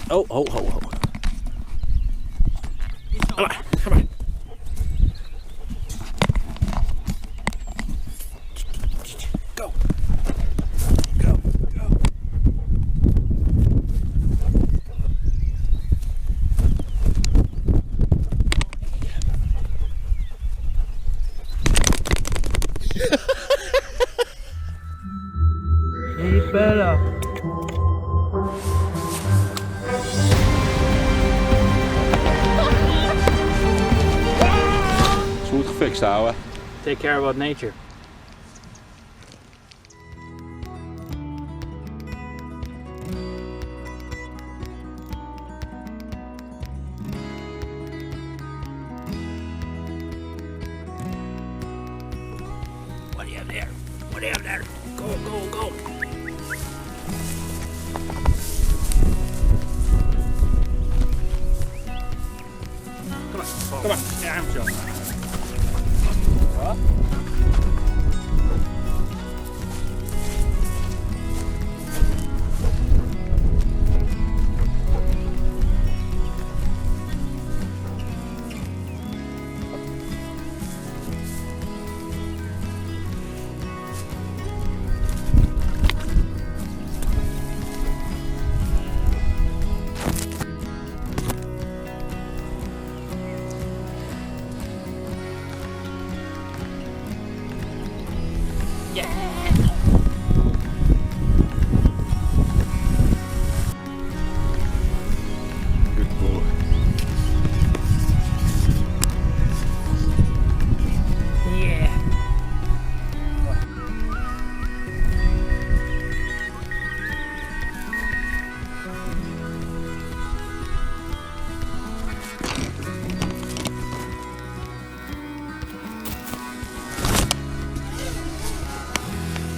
Oh. Come on. Go. Hey fella. Goed gefixt houden. Take care about nature. What do you have there? What do you have there? Go. Come on. Yeah, I'm sure. Huh?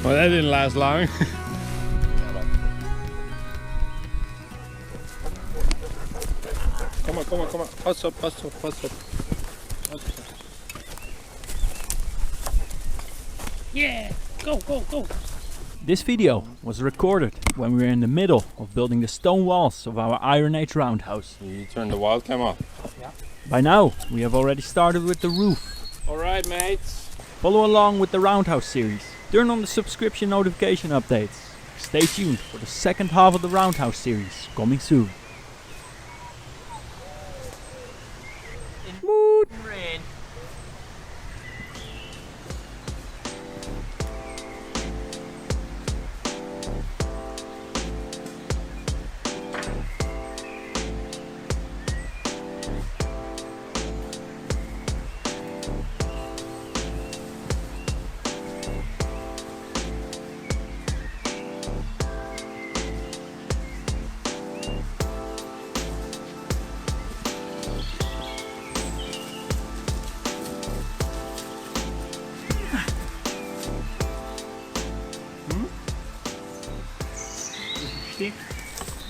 Well, that didn't last long. Come on. Pass up. Yeah, go. This video was recorded when we were in the middle of building the stone walls of our Iron Age roundhouse. You turn the Wildcam off. Yeah. By now, we have already started with the roof. Alright, mates. Follow along with the roundhouse series. Turn on the subscription notification updates. Stay tuned for the second half of the roundhouse series, coming soon. Mood rain.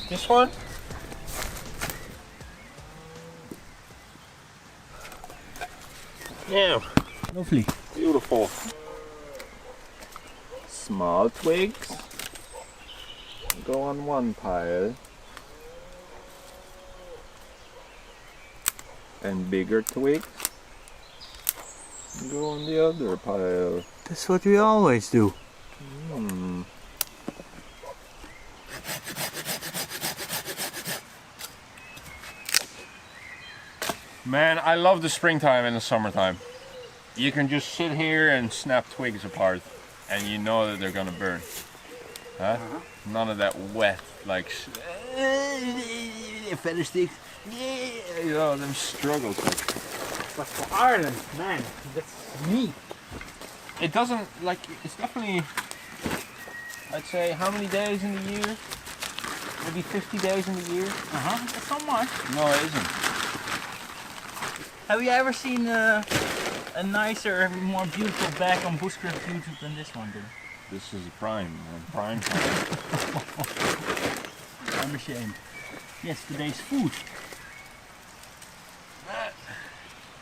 This one? Yeah. Lovely. Beautiful. Small twigs go on one pile. And bigger twigs go on the other pile. That's what we always do. Man, I love the springtime and the summertime. You can just sit here and snap twigs apart and you know that they're gonna burn. Huh? None of that wet, like feather sticks. You know, them struggles. But for Ireland, man, that's me. It doesn't, like, it's definitely, I'd say, how many days in the year? Maybe 50 days in the year? That's not much. No, it isn't. Have you ever seen a nicer, more beautiful bag on Bushcraft YouTube than this one, dude? This is a prime, man. Prime. I'm ashamed. Yes, today's food.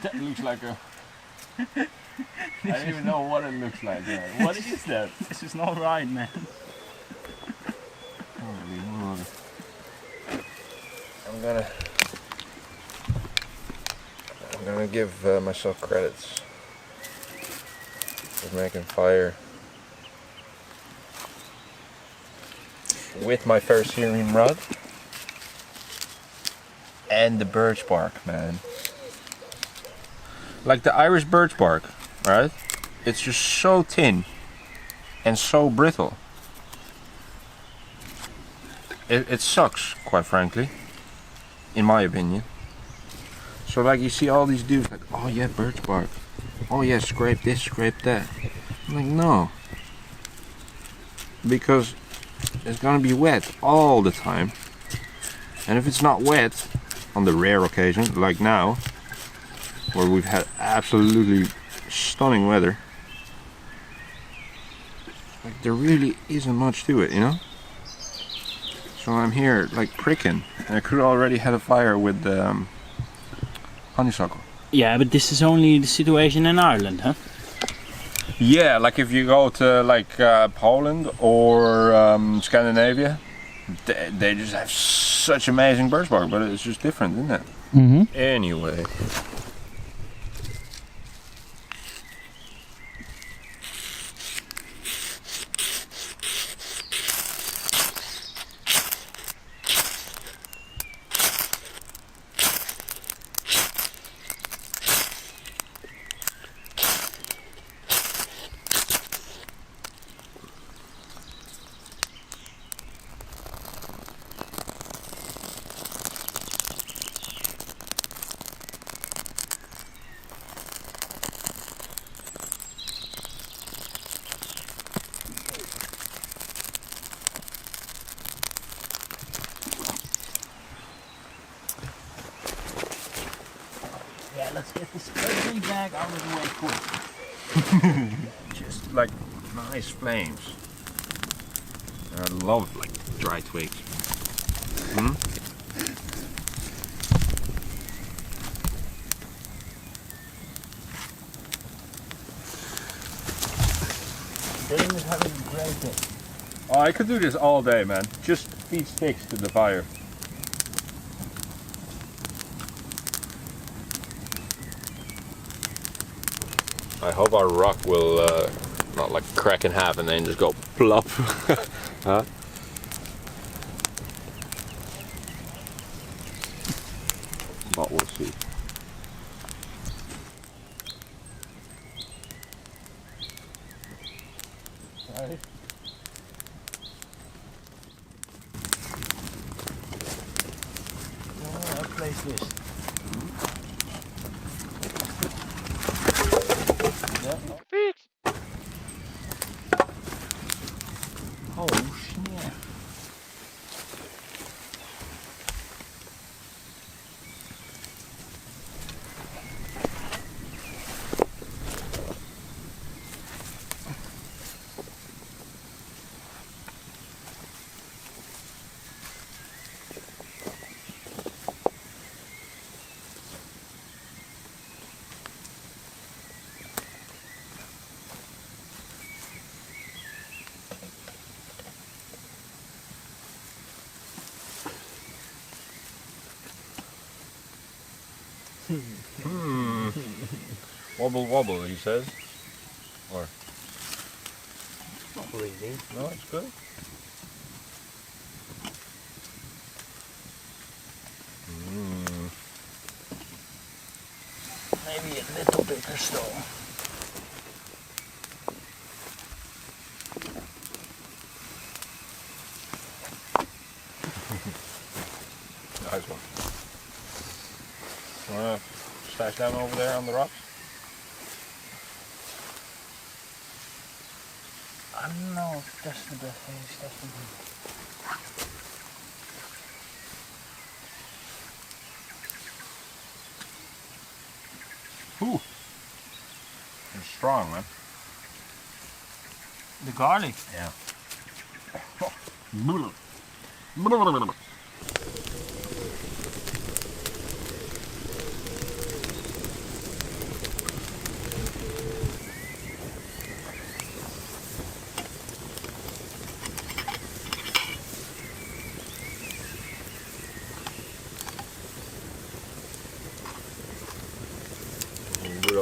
That looks like a... I don't even know what it looks like. Man. What is that? This is not right, man. Holy moly. gonna give myself credits for making fire with my first hearing rod and the birch bark, man. Like the Irish birch bark, right? It's just so thin and so brittle. It sucks, quite frankly, in my opinion. So like you see all these dudes like, oh yeah, birch bark. Oh yeah, scrape this, scrape that. I'm like, no. Because it's gonna be wet all the time. And if it's not wet, on the rare occasion, like now, where we've had absolutely stunning weather, like there really isn't much to it, you know? So I'm here like pricking, and I could already had a fire with honeysuckle. Yeah, but this is only the situation in Ireland, huh? Yeah, like if you go to like Poland or Scandinavia, they just have such amazing birch bark, but it's just different, isn't it? Mm-hmm. Anyway. Yeah, let's get this every bag out of the way quick. Just like nice flames. I love like dry twigs. Dave is having a great day. Oh, I could do this all day, man. Just feed sticks to the fire. I hope our rock will not like crack in half and then just go plop. Huh? But we'll see. Sorry. Oh, I'll place this. Yeah. Oh, snap. Wobble wobble, he says. Or Not really. no, it's good. Maybe a little bigger stone. Nice one. Wanna stash down over there on the rocks? I don't know if that's the best thing to stash them Ooh. It's strong, man. The garlic. Yeah.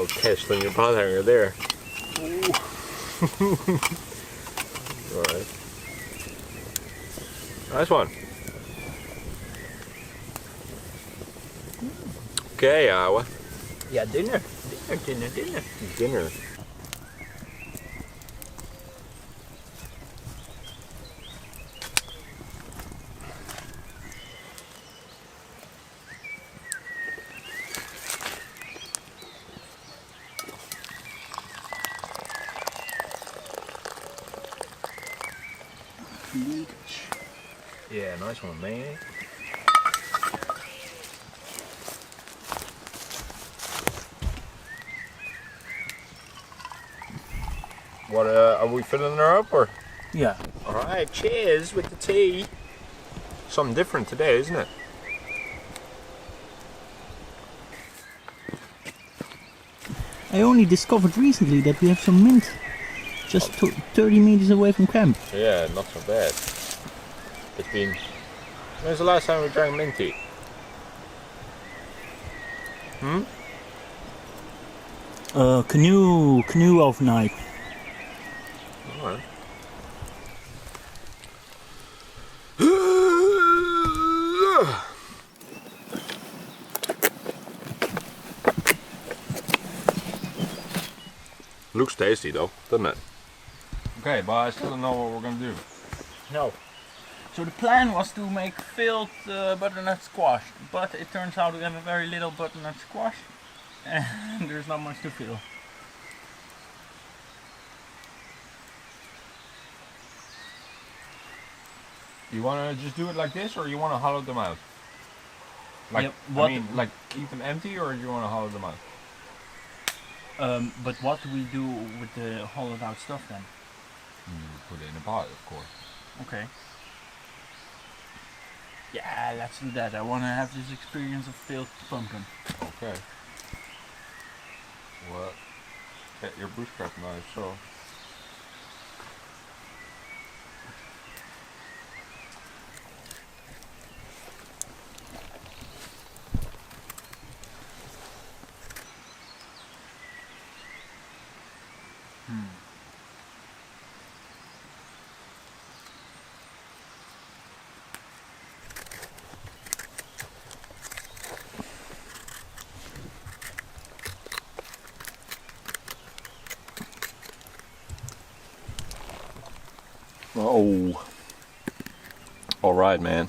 little test on your pot hanger there. Alright. Nice one. Okay, Iowa. Yeah, dinner. Dinner. Yeah, nice one, man. What, are we filling her up or? Yeah. Alright, cheers with the tea. Something different today, isn't it? I only discovered recently that we have some mint just 30 meters away from camp. Yeah, not so bad. It's been... When's the last time we drank mint tea? Canoe overnight. Alright. Looks tasty though, doesn't it? Okay, but I still don't know what we're gonna do. No. So the plan was to make filled butternut squash, but it turns out we have a very little butternut squash and there's not much to fill. You wanna just do it like this, or you wanna hollow them out? Like, Yeah, I mean, like keep them empty, or you wanna hollow them out? But what do we do with the hollowed out stuff then? You put it in a pot, of course. Okay. Yeah, let's do that. I want to have this experience of filled pumpkin. Okay. Well, get your bushcraft knife, so. Oh. All right, man.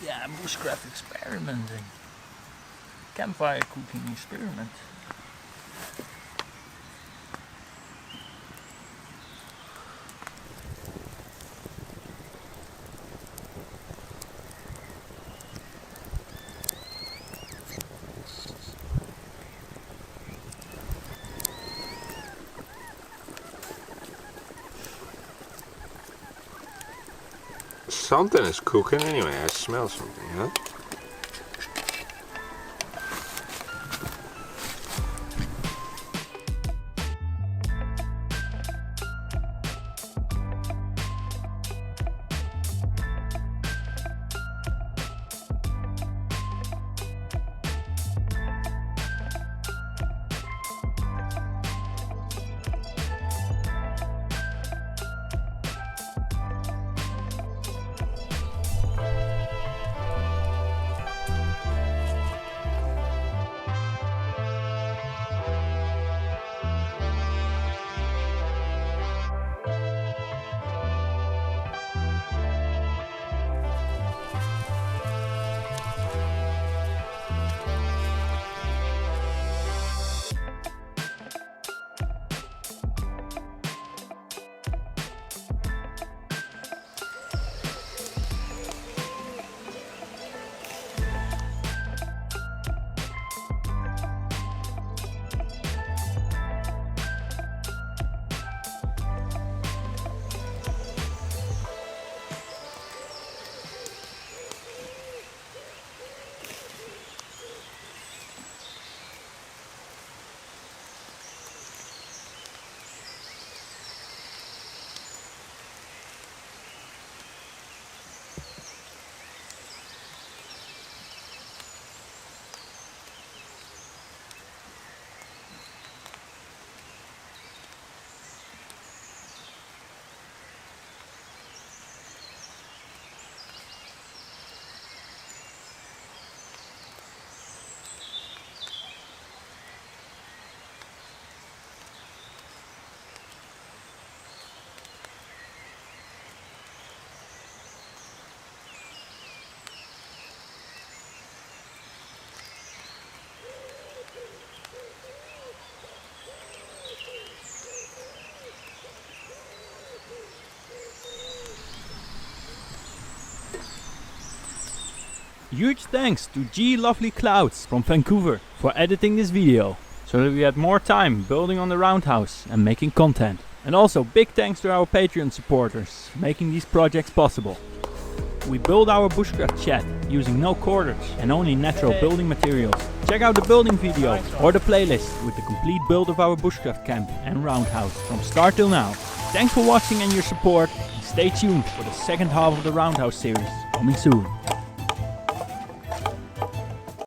Yeah, bushcraft experimenting. Campfire cooking experiment. Something is cooking anyway. I smell something, huh? Huge thanks to G Lovely Clouds from Vancouver for editing this video, so that we had more time building on the roundhouse and making content. And also big thanks to our Patreon supporters making these projects possible. We build our bushcraft shed using no quarters and only natural building materials. Check out the building video or the playlist with the complete build of our bushcraft camp and roundhouse from start till now. Thanks for watching and your support. Stay tuned for the second half of the roundhouse series coming soon.